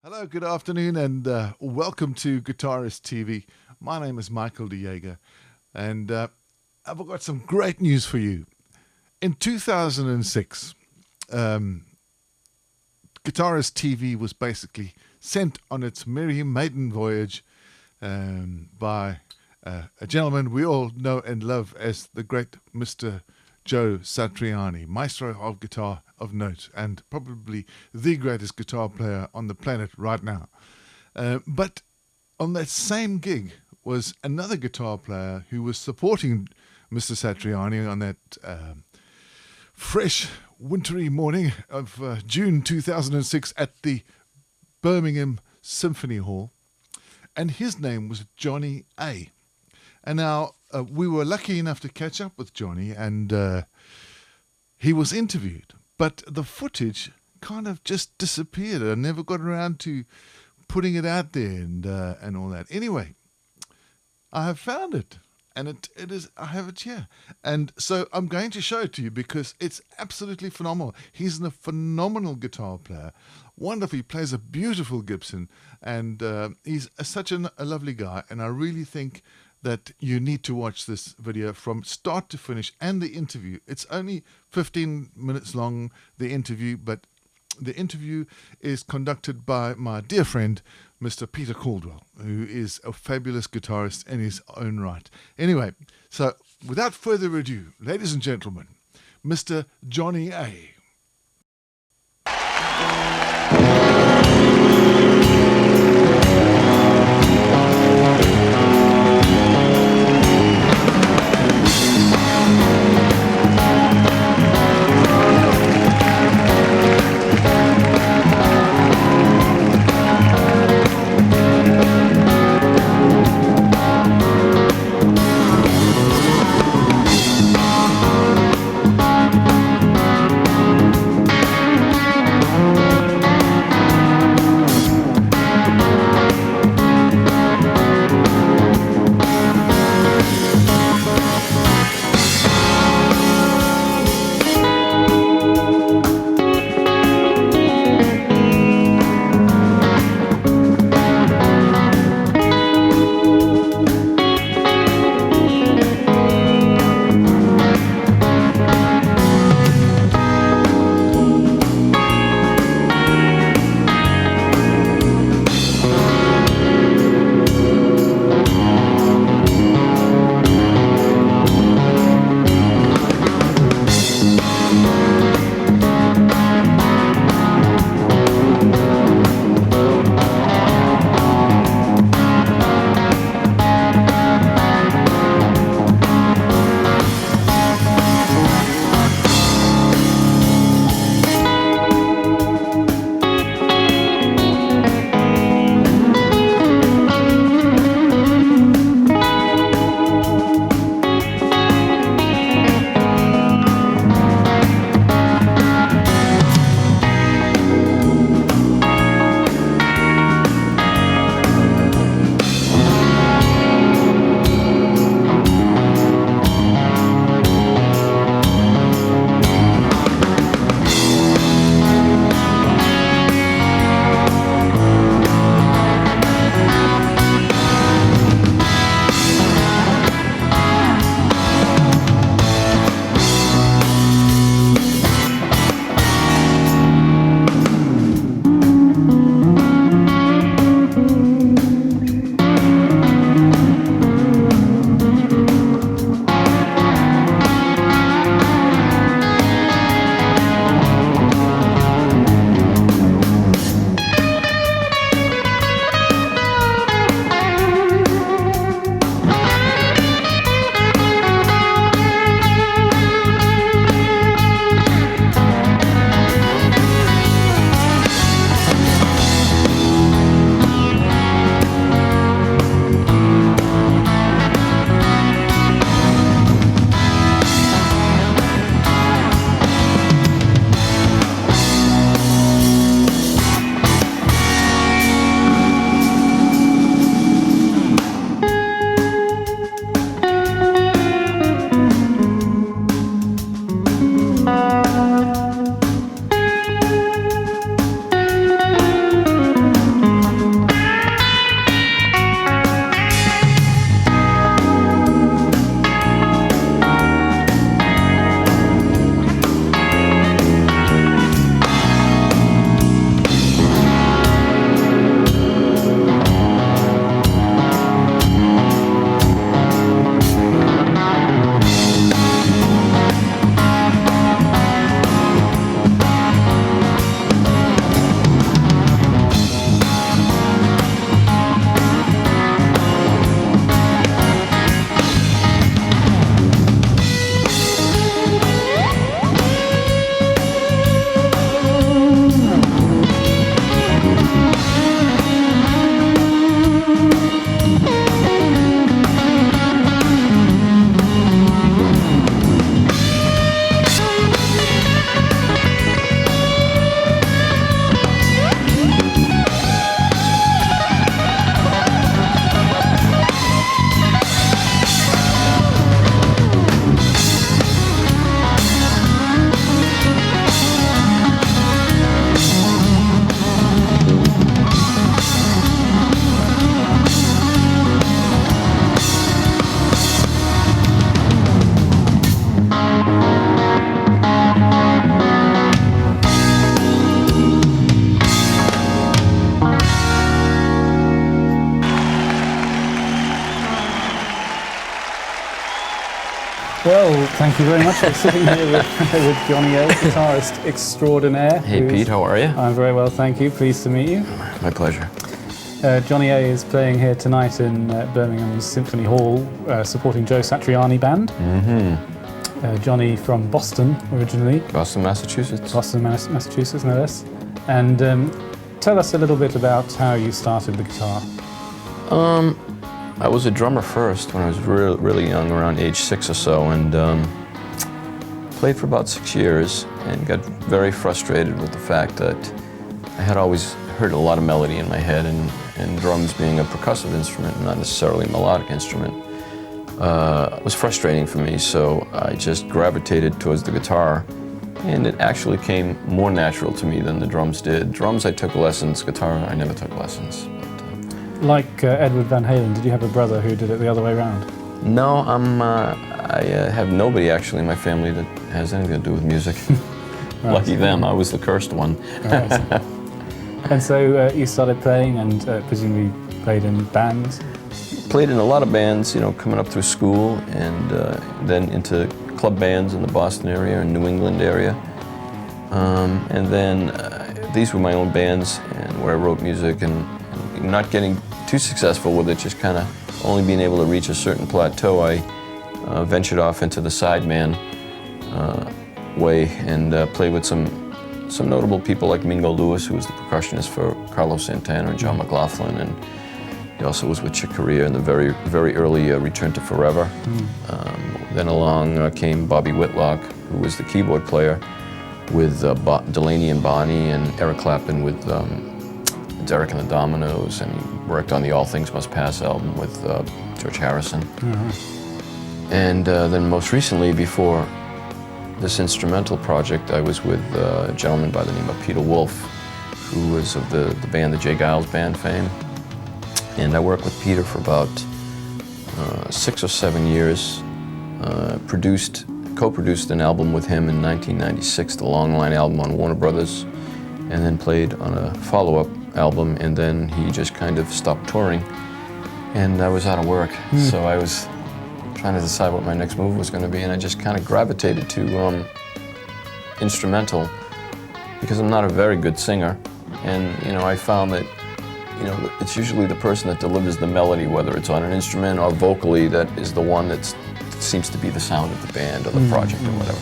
Hello, good afternoon, and welcome to Guitarist TV. My name is Michael De Jager, and I've got some great news for you. In 2006, Guitarist TV was basically sent on its merry maiden voyage by a gentleman we all know and love as the great Mr. Joe Satriani, maestro of guitar of note, and probably the greatest guitar player on the planet right now. But on that same gig was another guitar player who was supporting Mr. Satriani on that fresh, wintry morning of June 2006 at the Birmingham Symphony Hall, and his name was Johnny A. And now we were lucky enough to catch up with Johnny, and he was interviewed, but the footage kind of just disappeared. I never got around to putting it out there and all that. Anyway, I have found it, and it is, I have it here. And so I'm going to show it to you because it's absolutely phenomenal. He's a phenomenal guitar player. Wonderful. He plays a beautiful Gibson, and he's such a lovely guy, and I really think that you need to watch this video from start to finish, and the interview. It's only 15 minutes long, the interview, but the interview is conducted by my dear friend, Mr. Peter Caldwell, who is a fabulous guitarist in his own right. Anyway, so without further ado, ladies and gentlemen, Mr. Johnny A. Well, thank you very much for sitting here with Johnny A, guitarist extraordinaire. Hey Pete, how are you? I'm very well, thank you. Pleased to meet you. My pleasure. Johnny A is playing here tonight in Birmingham's Symphony Hall, supporting Joe Satriani Band. Johnny from Boston originally. Boston, Massachusetts. Boston, Massachusetts, no less. And tell us a little bit about how you started the guitar. I was a drummer first when I was really young, around age 6 or so, and played for about 6 years and got very frustrated with the fact that I had always heard a lot of melody in my head, and drums being a percussive instrument, not necessarily a melodic instrument, was frustrating for me, so I just gravitated towards the guitar, and it actually came more natural to me than the drums did. Drums I took lessons, guitar I never took lessons. Like Edward Van Halen, did you have a brother who did it the other way around? No, I have nobody actually in my family that has anything to do with music. Right. Lucky them, I was the cursed one. Right. And so you started playing and presumably played in bands? Played in a lot of bands, you know, coming up through school, and then into club bands in the Boston area and New England area. And then these were my own bands, and where I wrote music, and not getting too successful with it, just kind of only being able to reach a certain plateau, I ventured off into the sideman way and played with some notable people like Mingo Lewis, who was the percussionist for Carlos Santana and John McLaughlin, and he also was with Chick Corea in the very early Return to Forever. Then along came Bobby Whitlock, who was the keyboard player, with Delaney and Bonnie, and Eric Clapton with Derek and the Dominoes, and he worked on the All Things Must Pass album with George Harrison. And then most recently, before this instrumental project, I was with a gentleman by the name of Peter Wolf, who was of the band, the Jay Giles Band fame. And I worked with Peter for about 6 or 7 years, co-produced an album with him in 1996, the Long Line album on Warner Brothers, and then played on a follow-up album, and then he just kind of stopped touring, and I was out of work. So I was trying to decide what my next move was going to be, and I just kind of gravitated to instrumental, because I'm not a very good singer, and you know, I found that, you know, it's usually the person that delivers the melody, whether it's on an instrument or vocally, that is the one that seems to be the sound of the band or the project or whatever.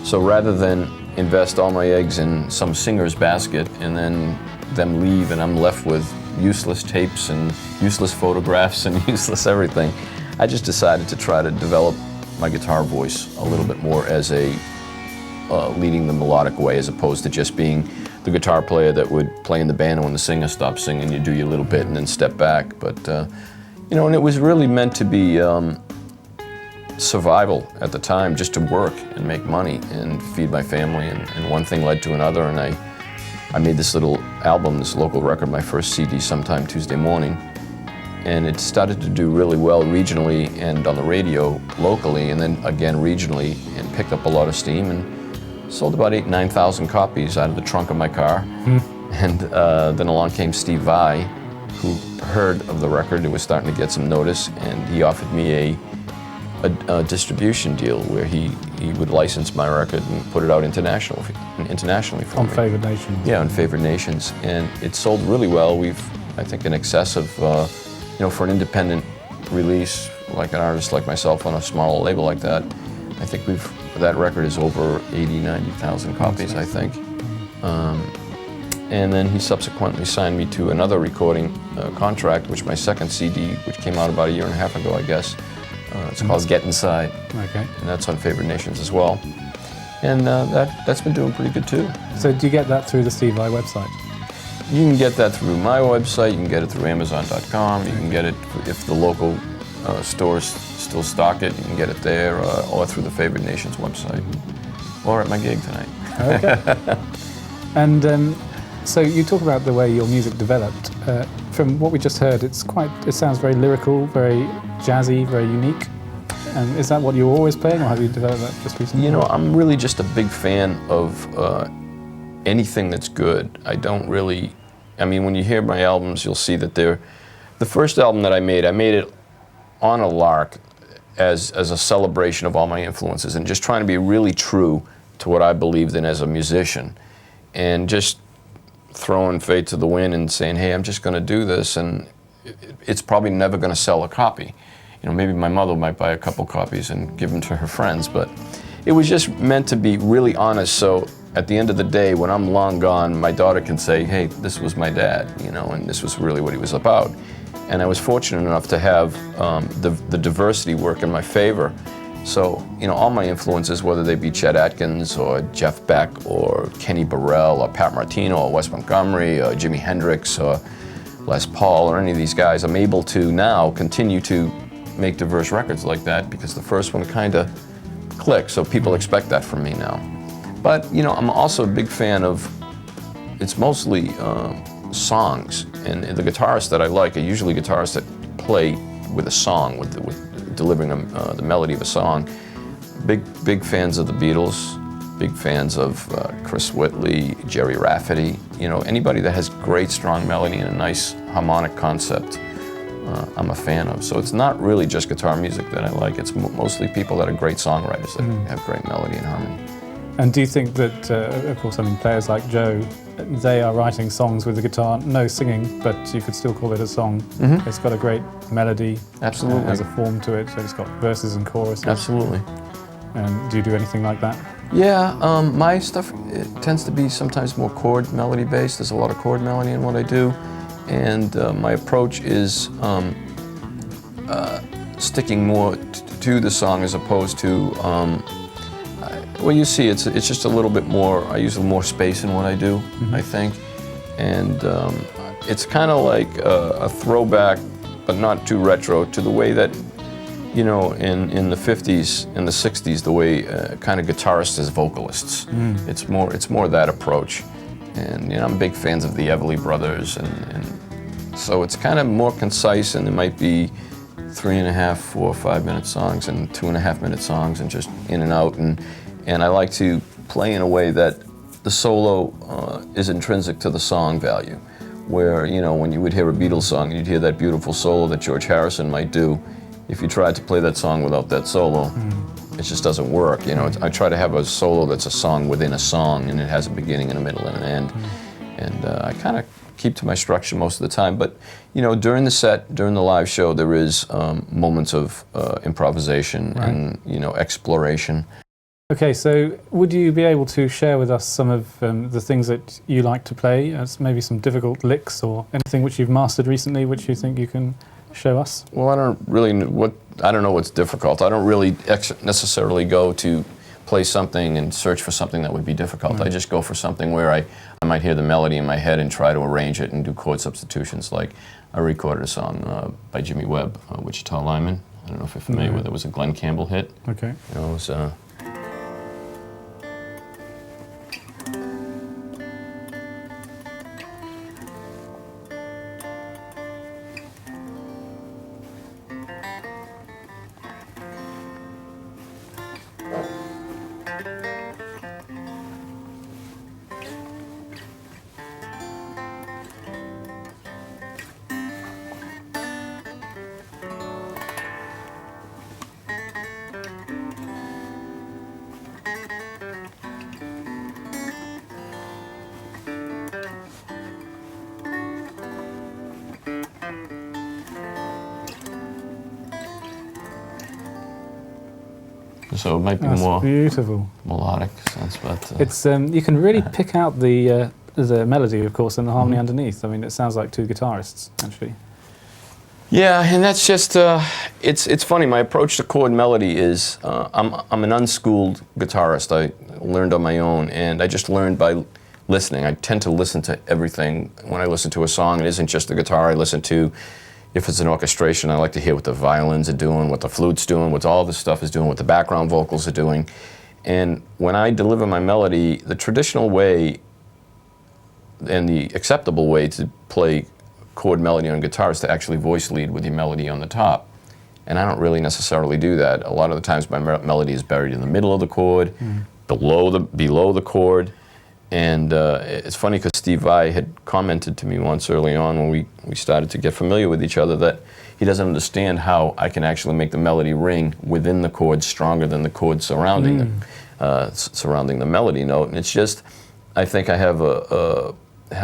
So rather than invest all my eggs in some singer's basket and then them leave and I'm left with useless tapes and useless photographs and useless everything, I just decided to try to develop my guitar voice a little bit more as a leading the melodic way, as opposed to just being the guitar player that would play in the band, and when the singer stops singing, you do your little bit and then step back. But you know, and it was really meant to be survival at the time, just to work and make money and feed my family, and one thing led to another, and I made this little album, this local record, my first CD, sometime Tuesday morning, and it started to do really well regionally and on the radio locally, and then again regionally, and picked up a lot of steam, and sold about 9,000 copies out of the trunk of my car. And then along came Steve Vai, who heard of the record and was starting to get some notice, and he offered me a distribution deal where he would license my record and put it out internationally for me. On Favored Nations. Yeah, on Favored Nations, and it sold really well. We've, I think, in excess of, you know, for an independent release, like an artist like myself on a small label like that, I think that record is over 90,000 copies, I think. And then he subsequently signed me to another recording contract, which my second CD, which came out about 1.5 years ago, I guess. It's called Get Inside. Okay. And that's on Favored Nations as well. And that's been doing pretty good too. So do you get that through the Steve Vai website? You can get that through my website, you can get it through Amazon.com, you can get it, if the local stores still stock it, you can get it there, or through the Favored Nations website, or at my gig tonight. Okay. And so you talk about the way your music developed. From what we just heard, it sounds very lyrical, very jazzy, very unique. And is that what you were always playing, or have you developed that just recently? You know, I'm really just a big fan of anything that's good. I don't really, I mean, when you hear my albums, you'll see that the first album that I made it on a lark. as a celebration of all my influences and just trying to be really true to what I believed in as a musician, and just throwing fate to the wind and saying, hey, I'm just going to do this, and it's probably never going to sell a copy. You know, maybe my mother might buy a couple copies and give them to her friends, but it was just meant to be really honest, so at the end of the day, when I'm long gone, my daughter can say, hey, this was my dad, you know, and this was really what he was about. And I was fortunate enough to have the diversity work in my favor. So, you know, all my influences, whether they be Chet Atkins or Jeff Beck or Kenny Burrell or Pat Martino or Wes Montgomery or Jimi Hendrix or Les Paul or any of these guys, I'm able to now continue to make diverse records like that because the first one kind of clicked, so people expect that from me now. But, you know, I'm also a big fan of, it's mostly songs, and the guitarists that I like are usually guitarists that play with a song, with delivering the melody of a song. Big fans of the Beatles, big fans of Chris Whitley, Jerry Rafferty, you know, anybody that has great strong melody and a nice harmonic concept, I'm a fan of. So it's not really just guitar music that I like, it's mostly people that are great songwriters that have great melody and harmony. And do you think that, of course, I mean, players like Joe, they are writing songs with the guitar, no singing, but you could still call it a song. It's got a great melody. Absolutely. Has a form to it, so it's got verses and choruses. Absolutely. And do you do anything like that? Yeah, my stuff, it tends to be sometimes more chord melody based. There's a lot of chord melody in what I do. And my approach is sticking more to the song as opposed to, well, you see, it's just a little bit more, I use a little more space in what I do, I think. And it's kind of like a throwback, but not too retro, to the way that, you know, in the 50s and the 60s, the way kind of guitarists as vocalists. It's more that approach. And, you know, I'm big fans of the Everly Brothers, and so it's kind of more concise, and it might be 3.5, 4 or 5 minute songs and 2.5 minute songs and just in and out. And I like to play in a way that the solo is intrinsic to the song value, where, you know, when you would hear a Beatles song, you'd hear that beautiful solo that George Harrison might do. If you tried to play that song without that solo, it just doesn't work. You know, I try to have a solo that's a song within a song, and it has a beginning and a middle and an end. And I kind of keep to my structure most of the time. But, you know, during the set, during the live show, there is moments of improvisation and, you know, exploration. Okay, so would you be able to share with us some of the things that you like to play, as maybe some difficult licks or anything which you've mastered recently which you think you can show us? Well, I don't know what's difficult. I don't really necessarily go to play something and search for something that would be difficult. I just go for something where I might hear the melody in my head and try to arrange it and do chord substitutions. Like I recorded a song by Jimmy Webb, Wichita Lineman. I don't know if you're familiar with it. It was a Glenn Campbell hit. Okay. You know, it was, so it might be more beautiful melodic sense, but it's you can really pick out the melody, of course, and the harmony underneath. I mean, it sounds like two guitarists, actually. Yeah, and that's just it's funny. My approach to chord melody is I'm an unschooled guitarist. I learned on my own, and I just learned by listening. I tend to listen to everything when I listen to a song. It isn't just the guitar. I listen to, if it's an orchestration, I like to hear what the violins are doing, what the flute's doing, what all this stuff is doing, what the background vocals are doing. And when I deliver my melody, the traditional way and the acceptable way to play chord melody on guitar is to actually voice lead with your melody on the top. And I don't really necessarily do that. A lot of the times my melody is buried in the middle of the chord, below the chord, And it's funny because Steve Vai had commented to me once early on when we started to get familiar with each other that he doesn't understand how I can actually make the melody ring within the chords stronger than the chords surrounding surrounding the melody note. And it's just, I think I have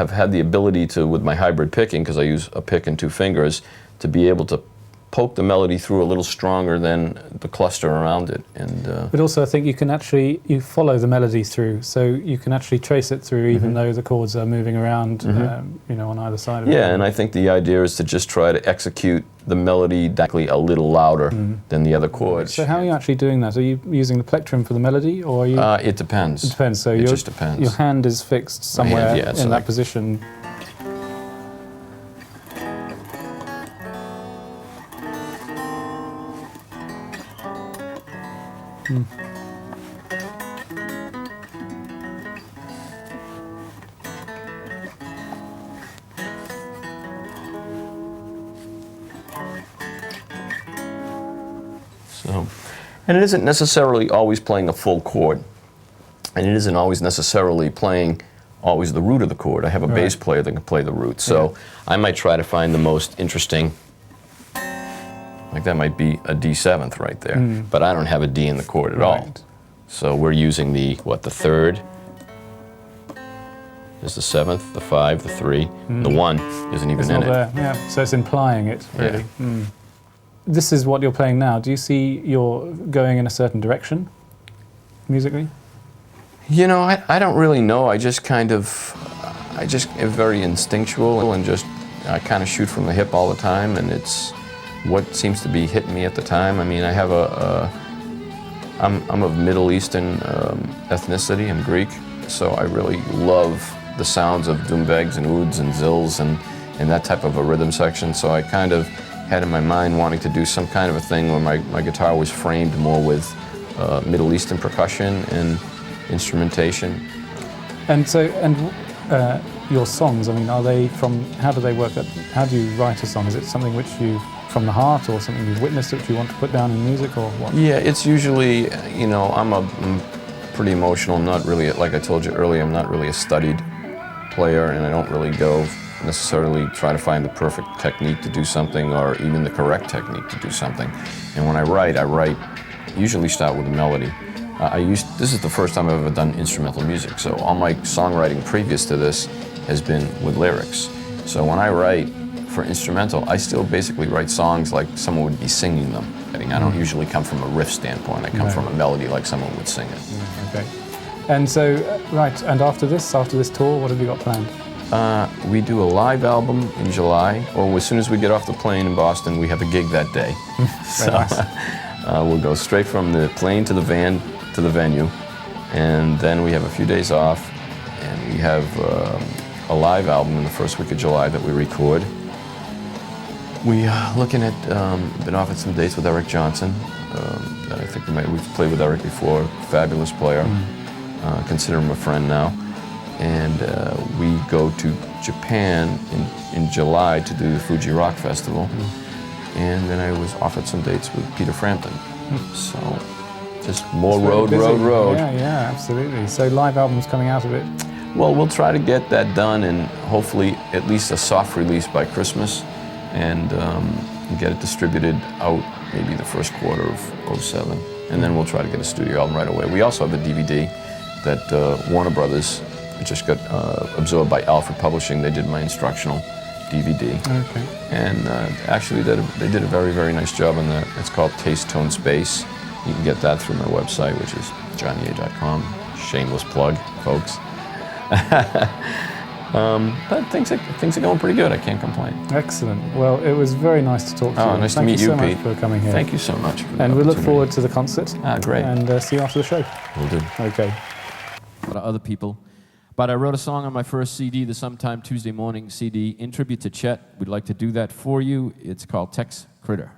had the ability to, with my hybrid picking, because I use a pick and 2 fingers, to be able to poke the melody through a little stronger than the cluster around it. And but also I think you can actually, you follow the melody through, so you can actually trace it through even though the chords are moving around, you know, on either side of it. Yeah, and I think the idea is to just try to execute the melody a little louder than the other chords. So how are you actually doing that? Are you using the plectrum for the melody, or are you? It depends. It depends. So it just depends. Your hand is fixed somewhere in that position. So, and it isn't necessarily always playing a full chord, and it isn't always necessarily playing always the root of the chord. I have a bass player that can play the root, so I might try to find the most interesting. Like that might be a D7th right there, but I don't have a D in the chord at all. So we're using the, what, the 3rd, is the 7th, the 5, the 3, the 1 isn't even in it. There. Yeah, so it's implying it, really. This is what you're playing now. Do you see you're going in a certain direction, musically? You know, I don't really know. I just am very instinctual and just, I kind of shoot from the hip all the time, and it's what seems to be hitting me at the time. I mean, I have I'm of Middle Eastern ethnicity. I'm Greek, so I really love the sounds of doombegs and ouds and zills and that type of a rhythm section. So I kind of had in my mind wanting to do some kind of a thing where my guitar was framed more with Middle Eastern percussion and instrumentation. And so, your songs, I mean, are they from, how do they work? How do you write a song? Is it something which you, from the heart, or something you've witnessed which you want to put down in music, or what? Yeah, it's usually, you know, I'm pretty emotional. I'm not really, like I told you earlier, I'm not really a studied player, and I don't really go necessarily try to find the perfect technique to do something, or even the correct technique to do something. And when I write, usually start with a melody. This is the first time I've ever done instrumental music, so all my songwriting previous to this has been with lyrics. So when I write for instrumental, I still basically write songs like someone would be singing them. I don't usually come from a riff standpoint, I come from a melody like someone would sing it. Okay. And so, right, and after this tour, what have you got planned? We do a live album in July, or as soon as we get off the plane in Boston, we have a gig that day. So we'll go straight from the plane to the van to the venue, and then we have a few days off, and we have a live album in the first week of July that we record. We looking at, been offered some dates with Eric Johnson. That I think we've played with Eric before, fabulous player. Consider him a friend now. And we go to Japan in July to do the Fuji Rock Festival. And then I was offered some dates with Peter Frampton. So just more road. Yeah, absolutely. So live albums coming out of it? Well, we'll try to get that done, and hopefully at least a soft release by Christmas, and get it distributed out maybe the first quarter of '07. And then we'll try to get a studio album right away. We also have a DVD that Warner Brothers just got absorbed by Alfred Publishing. They did my instructional DVD. Okay. And actually they did a very, very nice job on that. It's called Taste, Tone, Space. You can get that through my website, which is johnnya.com. Shameless plug, folks. But things are going pretty good. I can't complain. Excellent. Well, it was very nice to talk to you. Oh, nice to meet you, Pete. Thank you so much for coming here. Thank you so much. And we look forward to the concert. Great. And see you after the show. Will do. Okay. Other people. But I wrote a song on my first CD, the Sometime Tuesday Morning CD, in tribute to Chet. We'd like to do that for you. It's called Tex Critter.